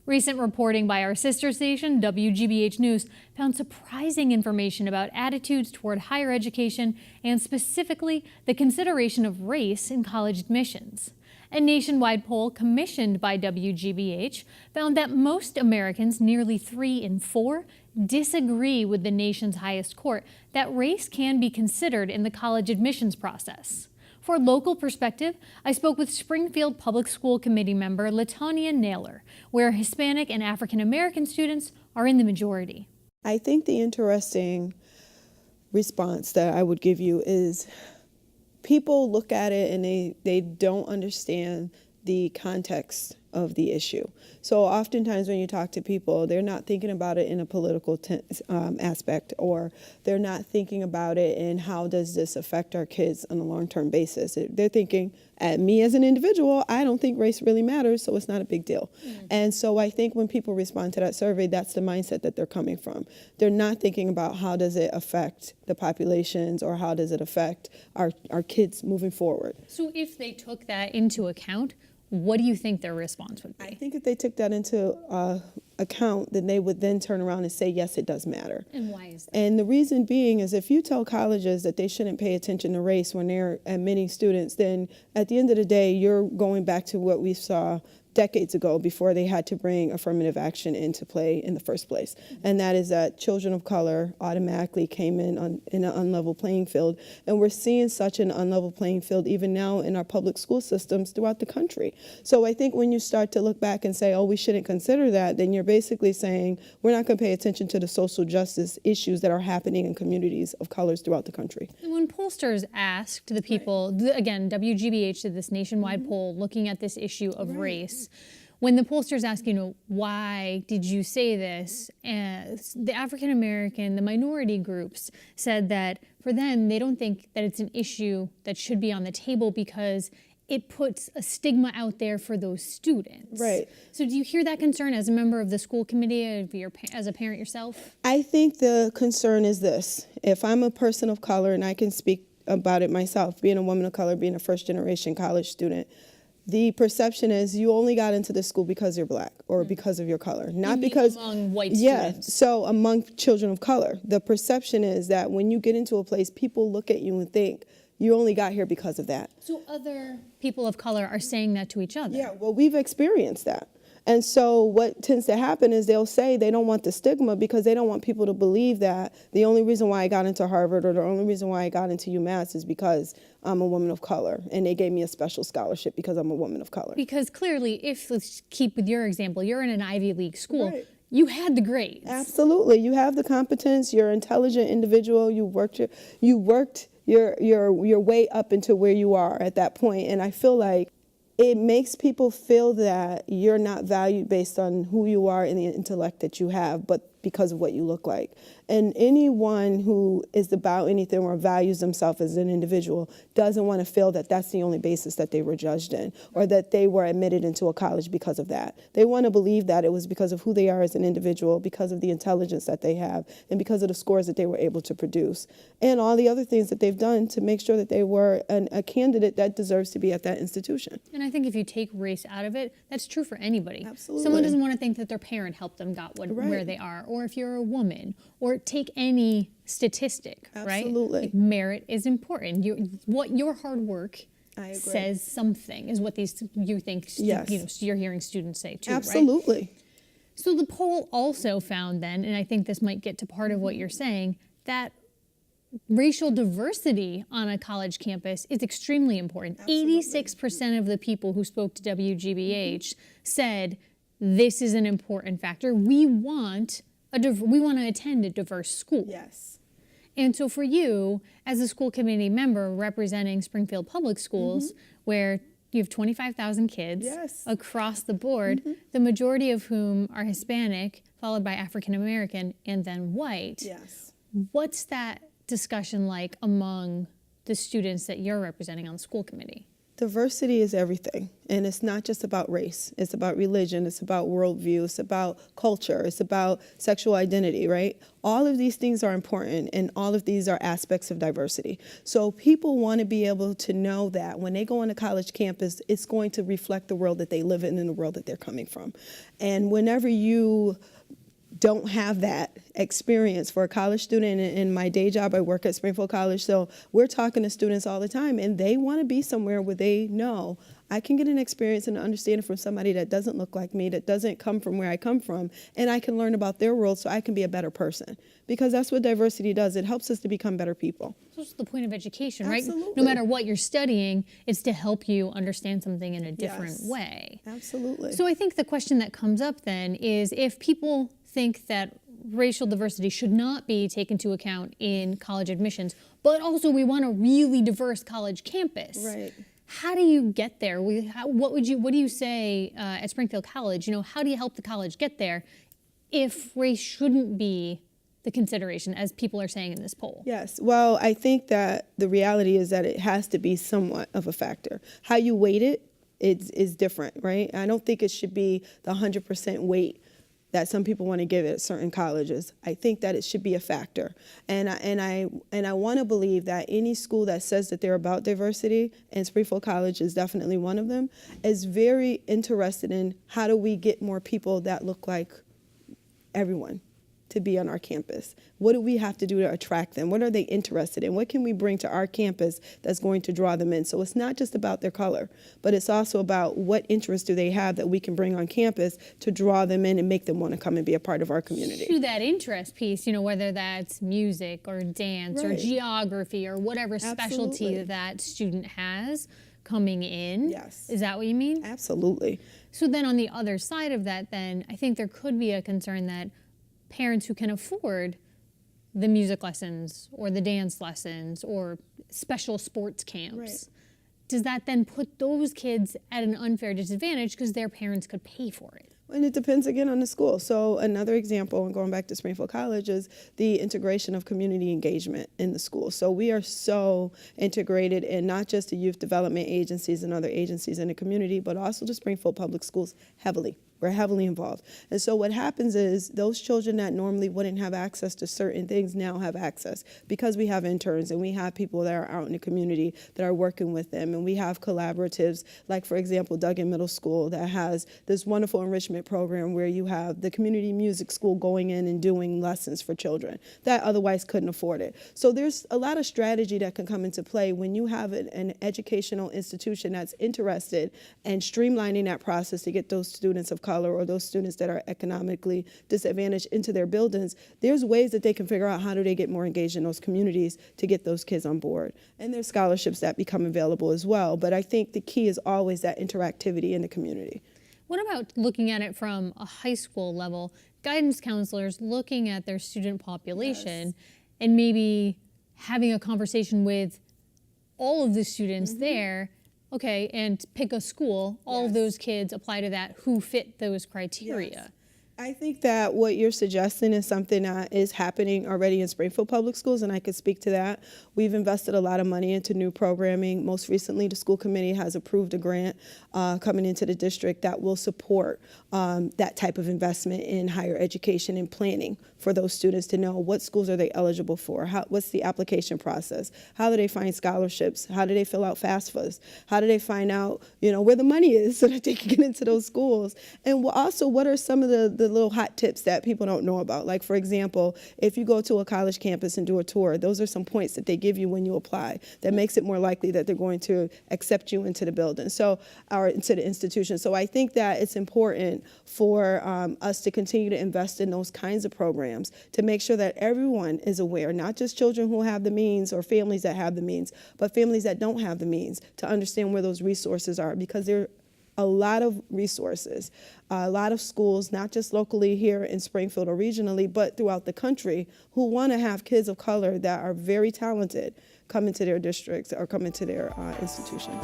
Recent reporting by our sister station, WGBH News, found surprising information about attitudes toward higher education and specifically the consideration of race in college admissions. A nationwide poll commissioned by WGBH found that most Americans, nearly 3 in 4, disagree with the nation's highest court that race can be considered in the college admissions process. For local perspective, I spoke with Springfield Public School Committee member Latonia Naylor, where Hispanic and African American students are in the majority. I think the interesting response that I would give you is people look at it and they don't understand the context of the issue. So oftentimes when you talk to people, they're not thinking about it in a political aspect, or they're not thinking about it in how does this affect our kids on a long-term basis. They're thinking, at me as an individual, I don't think race really matters, so it's not a big deal. And so I think when people respond to that survey, that's the mindset that they're coming from. They're not thinking about how does it affect the populations or how does it affect our kids moving forward. So if they took that into account, what do you think their response would be? I think if they took that into account, then they would then turn around and say, yes, it does matter. And why is that? And the reason being is if you tell colleges that they shouldn't pay attention to race when they're admitting students, then at the end of the day, you're going back to what we saw decades ago before they had to bring affirmative action into play in the first place. And that is that children of color automatically came in an unlevel playing field. And we're seeing such an unlevel playing field even now in our public school systems throughout the country. So I think when you start to look back and say, oh, we shouldn't consider that, then you're basically saying we're not going to pay attention to the social justice issues that are happening in communities of colors throughout the country. When pollsters asked the people, again, WGBH did this nationwide poll looking at this issue of race. When the pollsters ask, why did you say this? The African American, the minority groups said that for them, they don't think that it's an issue that should be on the table because it puts a stigma out there for those students. Right. So do you hear that concern as a member of the school committee, as a parent yourself? I think the concern is this. If I'm a person of color, and I can speak about it myself, being a woman of color, being a first-generation college student, the perception is you only got into this school because you're black or because of your color, not because among white students. Yeah, so among children of color, the perception is that when you get into a place, people look at you and think you only got here because of that. So other people of color are saying that to each other. Yeah, well, we've experienced that. And so what tends to happen is they'll say they don't want the stigma because they don't want people to believe that the only reason why I got into Harvard or the only reason why I got into UMass is because I'm a woman of color and they gave me a special scholarship because I'm a woman of color. Because clearly, let's keep with your example, you're in an Ivy League school. Right. You had the grades. Absolutely. You have the competence, you're an intelligent individual, you worked your way up into where you are at that point. And I feel like it makes people feel that you're not valued based on who you are and the intellect that you have, but because of what you look like. And anyone who is about anything or values themselves as an individual doesn't want to feel that that's the only basis that they were judged in or that they were admitted into a college because of that. They want to believe that it was because of who they are as an individual, because of the intelligence that they have, and because of the scores that they were able to produce, and all the other things that they've done to make sure that they were a candidate that deserves to be at that institution. And I think if you take race out of it, that's true for anybody. Absolutely. Someone doesn't want to think that their parent helped them where they are, or if you're a woman, or take any statistic, right? Absolutely. Like merit is important. What your hard work says something is what you think you're hearing students say too, Absolutely. Right? So the poll also found then, and I think this might get to part of what you're saying, that racial diversity on a college campus is extremely important. 86% of the people who spoke to WGBH said this is an important factor. We want to attend a diverse school. Yes. And so for you, as a school committee member representing Springfield Public Schools, where you have 25,000 kids across the board, the majority of whom are Hispanic, followed by African American, and then white. Yes. What's that discussion like among the students that you're representing on the school committee? Diversity is everything, and it's not just about race. It's about religion, it's about worldview, it's about culture, it's about sexual identity, right? All of these things are important, and all of these are aspects of diversity. So people want to be able to know that when they go on a college campus, it's going to reflect the world that they live in and the world that they're coming from. And whenever you don't have that experience for a college student. In my day job, I work at Springfield College, so we're talking to students all the time, and they want to be somewhere where they know I can get an experience and an understanding from somebody that doesn't look like me, that doesn't come from where I come from, and I can learn about their world so I can be a better person. Because that's what diversity does. It helps us to become better people. That's the point of education, right? Absolutely. No matter what you're studying, it's to help you understand something in a different way. Absolutely. So I think the question that comes up then is, if people think that racial diversity should not be taken into account in college admissions, but also we want a really diverse college campus. Right. How do you get there? What do you say at Springfield College? How do you help the college get there if race shouldn't be the consideration, as people are saying in this poll? Yes. Well, I think that the reality is that it has to be somewhat of a factor. How you weight it is different, right? I don't think it should be the 100% weight that some people want to give it at certain colleges. I think that it should be a factor. And I want to believe that any school that says that they're about diversity, and Springfield College is definitely one of them, is very interested in how do we get more people that look like everyone to be on our campus. What do we have to do to attract them? What are they interested in? What can we bring to our campus that's going to draw them in? So it's not just about their color, but it's also about what interests do they have that we can bring on campus to draw them in and make them want to come and be a part of our community. To that interest piece, whether that's music or dance or geography or whatever specialty that student has coming in. Yes. Is that what you mean? Absolutely. So then on the other side of that, then I think there could be a concern that parents who can afford the music lessons or the dance lessons or special sports camps, does that then put those kids at an unfair disadvantage because their parents could pay for it? And it depends again on the school. So another example, and going back to Springfield College, is the integration of community engagement in the school. So we are so integrated in not just the youth development agencies and other agencies in the community, but also the Springfield Public Schools heavily. We're heavily involved. And so what happens is those children that normally wouldn't have access to certain things now have access because we have interns and we have people that are out in the community that are working with them. And we have collaboratives, like, for example, Duggan Middle School that has this wonderful enrichment program where you have the community music school going in and doing lessons for children that otherwise couldn't afford it. So there's a lot of strategy that can come into play when you have an educational institution that's interested in streamlining that process to get those students of color or those students that are economically disadvantaged into their buildings. There's ways that they can figure out how do they get more engaged in those communities to get those kids on board. And there's scholarships that become available as well. But I think the key is always that interactivity in the community. What about looking at it from a high school level? Guidance counselors looking at their student population and maybe having a conversation with all of the students there. Okay, and pick a school, all of those kids apply to that who fit those criteria. Yes. I think that what you're suggesting is something that is happening already in Springfield Public Schools, and I could speak to that. We've invested a lot of money into new programming. Most recently, the school committee has approved a grant coming into the district that will support that type of investment in higher education and planning for those students to know what schools are they eligible for, what's the application process, how do they find scholarships, how do they fill out FAFSAs, how do they find out where the money is so that they can get into those schools, and also what are some of the little hot tips that people don't know about. Like, for example, if you go to a college campus and do a tour, those are some points that they give you when you apply that makes it more likely that they're going to accept you into the building, or into the institution. So I think that it's important for us to continue to invest in those kinds of programs to make sure that everyone is aware, not just children who have the means or families that have the means, but families that don't have the means, to understand where those resources are, because they're a lot of resources, a lot of schools, not just locally here in Springfield or regionally, but throughout the country, who want to have kids of color that are very talented come into their districts or come into their institutions.